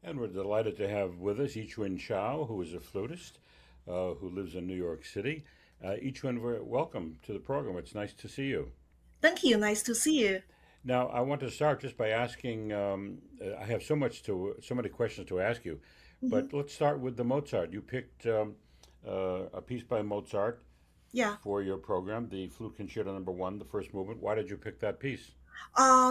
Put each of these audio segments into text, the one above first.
And we're delighted to have with us Yiqun Zhao, who is a flutist who lives in New York City. Yiqun, welcome to the program. It's nice to see you. Thank you. Nice to see you. Now, I want to start just by asking. I have so many questions to ask you, Hmm. but let's start with the Mozart. You picked a piece by Mozart Yeah. for your program, the Flute Concerto Number One, the first movement. Why did you pick that piece?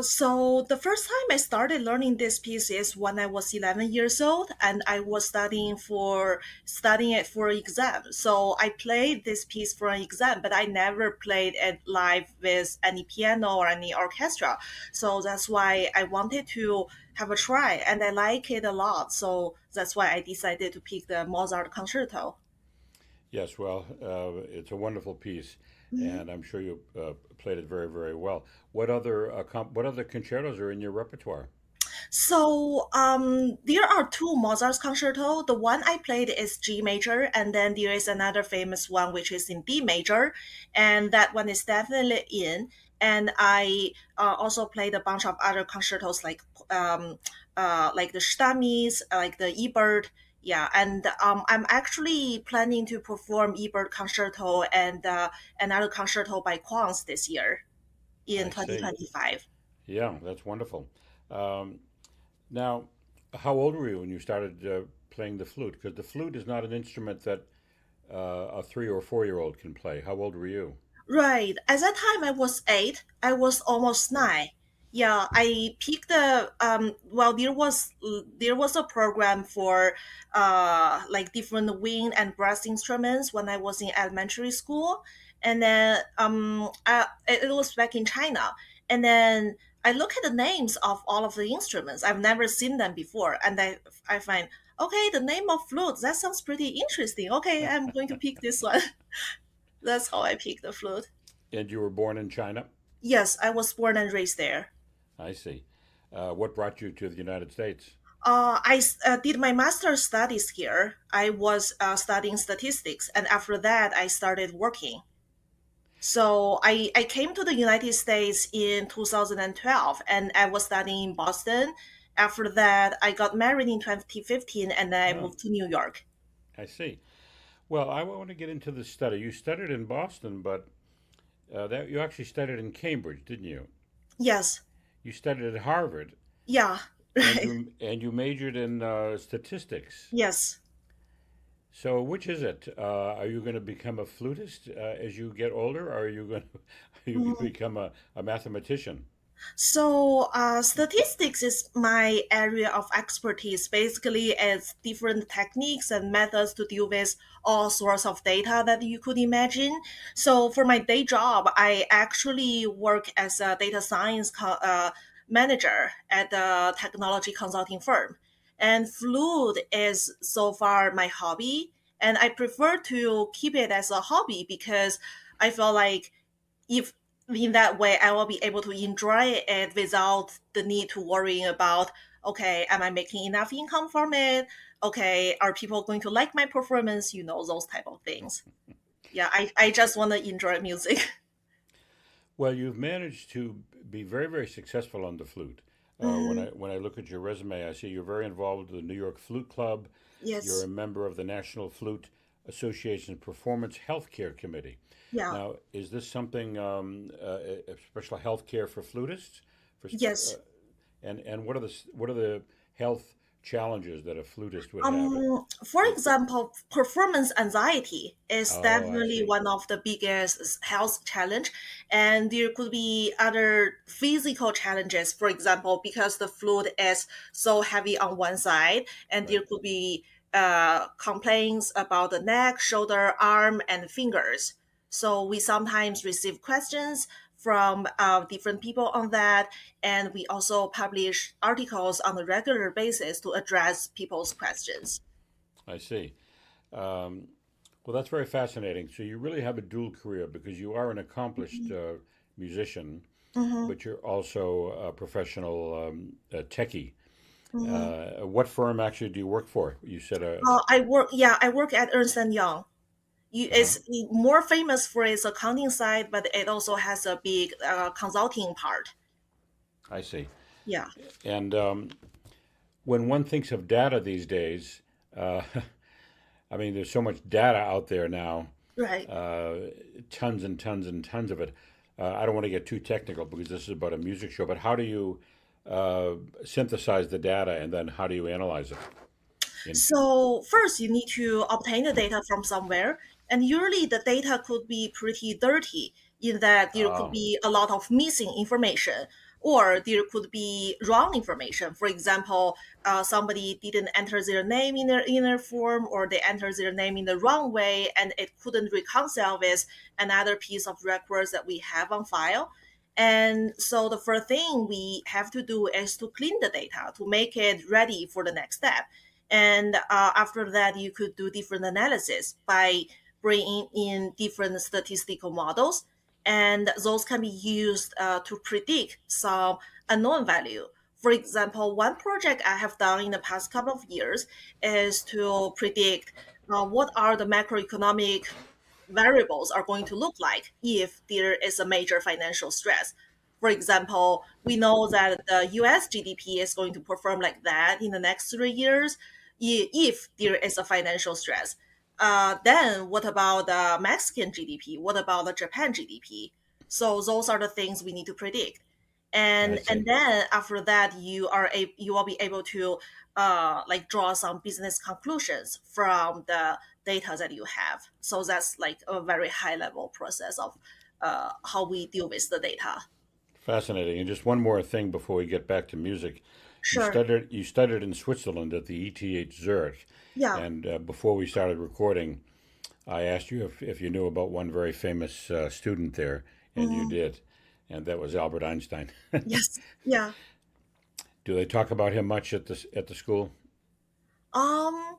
So the first time I started learning this piece is when I was 11 years old, and I was studying it for exam. So I played this piece for an exam, but I never played it live with any piano or any orchestra. So that's why I wanted to have a try, and I like it a lot. So that's why I decided to pick the Mozart concerto. Yes, well, it's a wonderful piece, Mhm. and I'm sure you played it very, very well. What other concertos are in your repertoire? There are two Mozart's concerto. The one I played is G major, and then there is another famous one which is in D major, and that one is definitely in. And I also played a bunch of other concertos like the Stammis, like the Ebert. Yeah, and I'm actually planning to perform Ebert concerto and another concerto by Quantz this year in I see. 2025. Yeah, that's wonderful. Um, Now, how old were you when you started playing the flute? Because the flute is not an instrument that a 3 or 4 year old can play. How old were you? Right. At that time, I was 8. I was almost 9. Yeah, I picked the well. There was a program for like different wind and brass instruments when I was in elementary school, and then it was back in China, and then I look at the names of all of the instruments. I've never seen them before, and I find okay, the name of flute that sounds pretty interesting. Okay, I'm going to pick this one. That's how I picked the flute. And you were born in China? Yes, I was born and raised there. I see. What brought you to the United States? I did my master's studies here. I was studying statistics, and after that, I started working. So I came to the United States in 2012, and I was studying in Boston. After that, I got married in 2015, and then I Oh, moved to New York. I see. Well, I want to get into the study. You studied in Boston, but that you actually studied in Cambridge, didn't you? Yes, You studied at Harvard, yeah, and right. you majored in statistics. Yes. So, which is it? Are you going to become a flutist as you get older, or are you going to are you going to become a mathematician? Statistics is my area of expertise. Basically, it's different techniques and methods to deal with all sorts of data that you could imagine. So, for my day job, I actually work as a data science manager at a technology consulting firm. And Flute is so far my hobby, and I prefer to keep it as a hobby because I feel like if in that way I will be able to enjoy it without the need to worrying about, okay, am I making enough income from it? Okay, are people going to like my performance? Those type of things. Yeah, I just want to enjoy music. Well, you've managed to be very, very successful on the flute. When Mhm. I look at your resume, I see you're very involved with the New York Flute Club. You're Yes. a member of the National Flute Association Performance Healthcare Committee. Yeah. Now, is this something a special health care for flutists? For Yes. and what are the health challenges that a flutist would have? For Is it, example, performance anxiety is oh, I definitely see. one of the biggest health challenge, and there could be other physical challenges. For example, because the flute is so heavy on one side, and there Right. could be complaints about the neck, shoulder, arm, and fingers. So we sometimes receive questions from different people on that, and we also publish articles on a regular basis to address people's questions. I see. Um, well, that's very fascinating. So you really have a dual career because you are an accomplished musician, Hmm. but you're also a professional techie. Hmm. What firm actually do you work for? You said I work at Ernst and Young. uh, It's more famous for its accounting side, but it also has a big consulting part. I see. Yeah. And when one thinks of data these days, I mean, there's so much data out there now, Right. uh, tons and tons and tons of it. I don't want to get too technical because this is about a music show, but how do you uh, synthesize the data and then how do you analyze it? In, So first, you need to obtain the data from somewhere, and usually the data could be pretty dirty in that there could oh, be a lot of missing information, or there could be wrong information. For example, somebody didn't enter their name in their inner form, or they entered their name in the wrong way, and it couldn't reconcile with another piece of records that we have on file. And so the first thing we have to do is to clean the data to make it ready for the next step. And after that, you could do different analysis by bringing in different statistical models. And those can be used to predict some unknown value. For example, one project I have done in the past couple of years is to predict what are the macroeconomic variables are going to look like if there is a major financial stress. For example, we know that the US GDP is going to perform like that in the next 3 years if there is a financial stress. Then what about the Mexican GDP? What about the Japan GDP? So those are the things we need to predict. I And see. then after that, you will be able to like draw some business conclusions from the data that you have. So that's like a very high level process of how we deal with the data. Fascinating. And just one more thing before we get back to music. Sure. You studied in Switzerland at the ETH Zurich. Yeah. And before we started recording, I asked you if you knew about one very famous student there, and you Mhm. did. And that was Albert Einstein. Yes. Yeah. Do they talk about him much at the school? Um,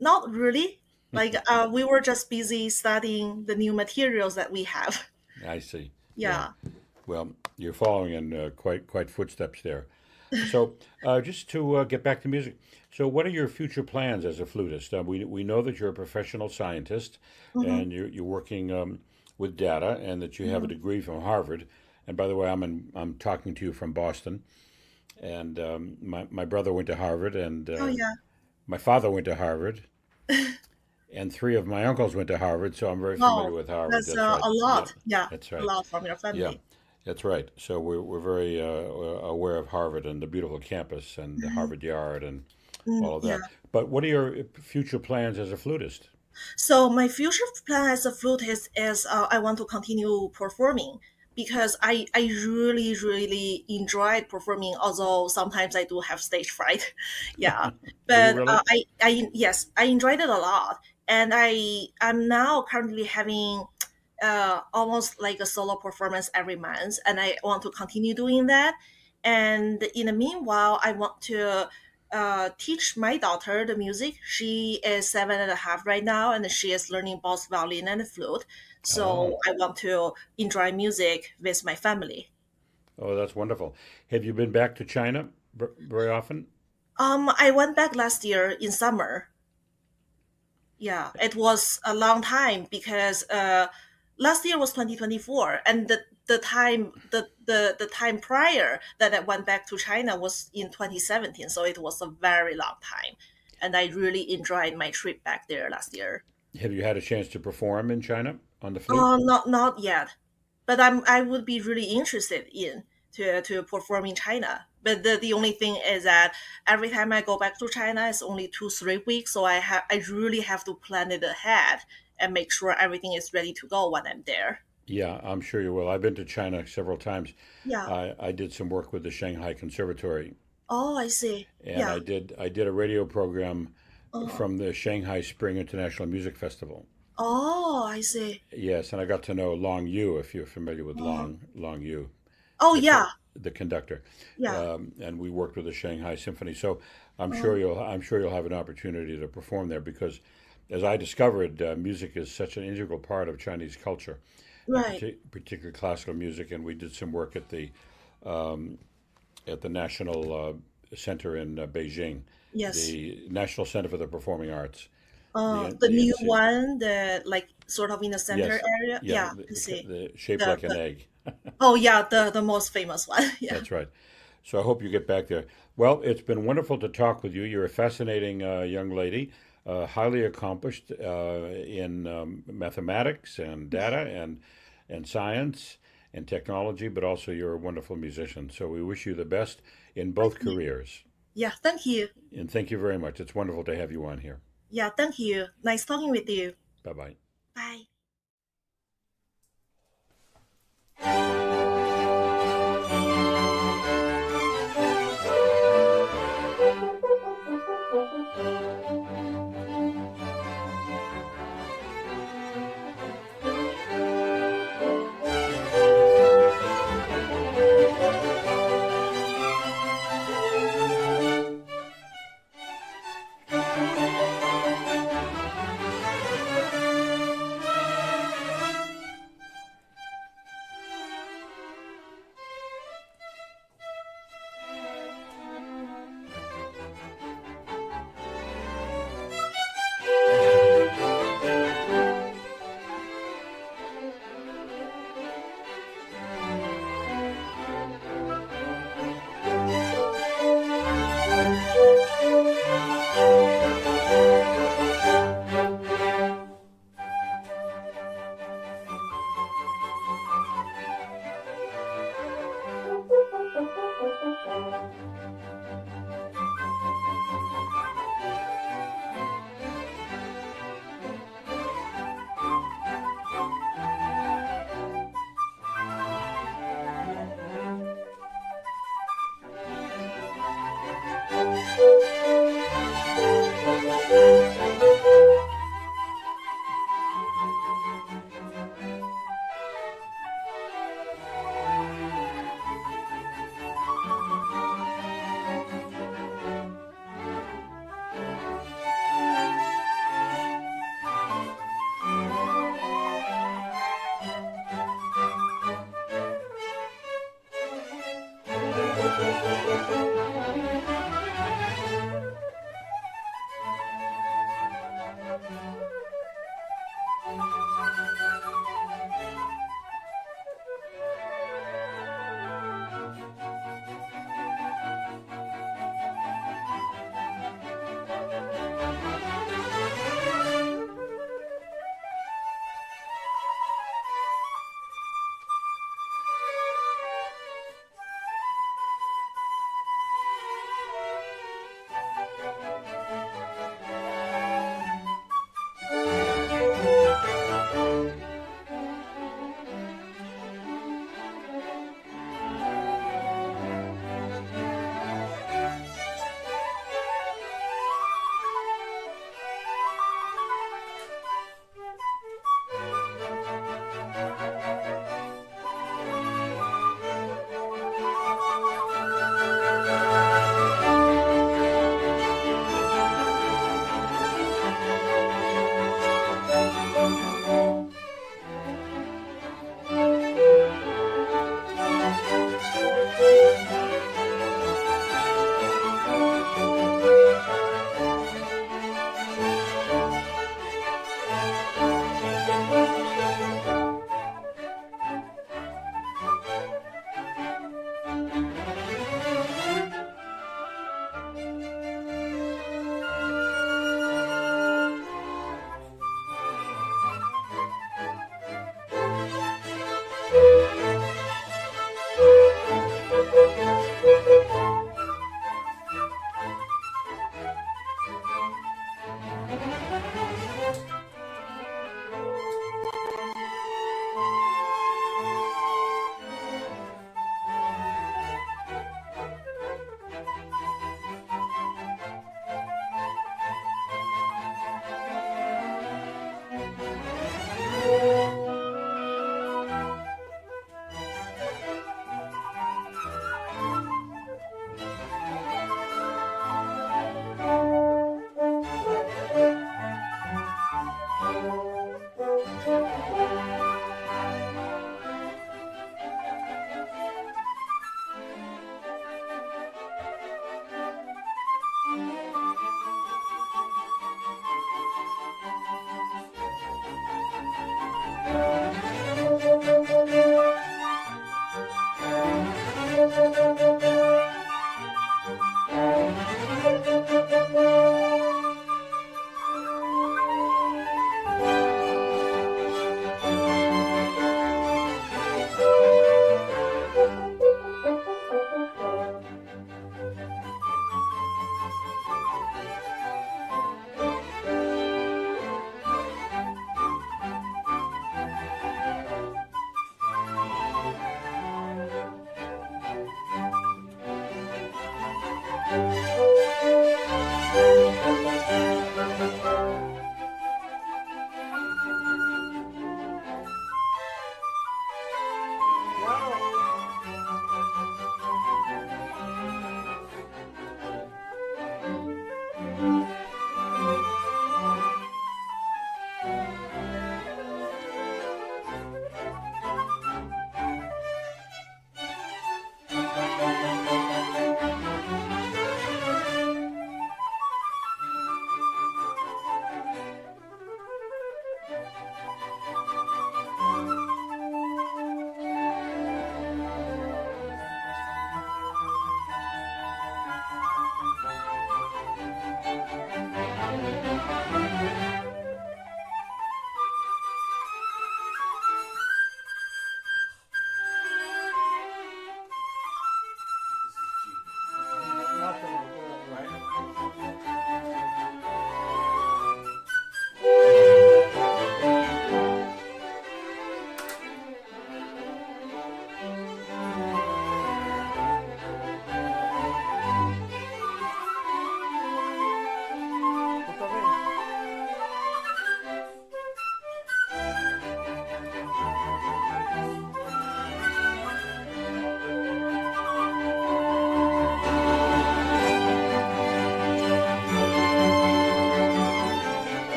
Not really. Like we were just busy studying the new materials that we have. I see. Yeah. Yeah. Well, you're following in quite footsteps there. So, just to get back to music, so what are your future plans as a flutist? We know that you're a professional scientist, Hmm. and you're working with data, and that you have a Hmm. degree from Harvard. And by the way, I'm talking to you from Boston, and my brother went to Harvard, and Oh yeah. my father went to Harvard, and three of my uncles went to Harvard. So I'm very familiar Wow, with Harvard. that's That's right. a Yeah, lot. Yeah, that's a right. lot from your Yeah, family. that's right. So we're very aware of Harvard and the beautiful campus and the Hmm. Harvard Yard and Mm, all of yeah. that. But what are your future plans as a flutist? So my future plan as a flutist is I want to continue performing because I really really enjoy performing. Although sometimes I do have stage fright, yeah. Do you But really? I yes I enjoyed it a lot, and I'm now currently having almost like a solo performance every month, and I want to continue doing that. And in the meanwhile, I want to teach my daughter the music. She is 7.5 right now, and she is learning both violin and flute. Oh, So I want to enjoy music with my family. oh, that's wonderful. Have you been back to China very often? I went back last year in summer. Yeah, it was a long time because last year was 2024, and the time prior that I went back to China was in 2017, so it was a very long time, and I really enjoyed my trip back there last year. Have you had a chance to perform in China on the flute? Not yet, but I would be really interested in to perform in China. But the only thing is that every time I go back to China, it's only 2 3 weeks, so I really have to plan it ahead and make sure everything is ready to go when I'm there. Yeah, I'm sure you will. I've been to China several times. Yeah. I did some work with the Shanghai Conservatory, Oh, I see. and Yeah. I did a radio program Uh, from the Shanghai Spring International Music Festival. oh, I see. Yes, and I got to know Long Yu, if you're familiar with Uh, Long Yu, oh, the co- yeah. the conductor, Yeah. and we worked with the Shanghai Symphony. So Uh, I'm sure you'll have an opportunity to perform there because, as I discovered, music is such an integral part of Chinese culture, and right. particularly classical music. And we did some work um, at the National Center in Beijing, Yes. the National Center for the Performing Arts, The the new NC. one, the like sort of in the center Yes, area. yeah, Yeah, I see. the shaped The, like an the egg. Oh yeah, the most famous one. Yeah. That's right. So I hope you get back there. Well, it's been wonderful to talk with you. You're a fascinating young lady, highly accomplished in mathematics and data and science and technology, but also you're a wonderful musician. So we wish you the best in both Thank you. careers. Yeah, thank you. And thank you very much. It's wonderful to have you on here. Yeah, thank you. Nice talking with you. Bye bye. Bye.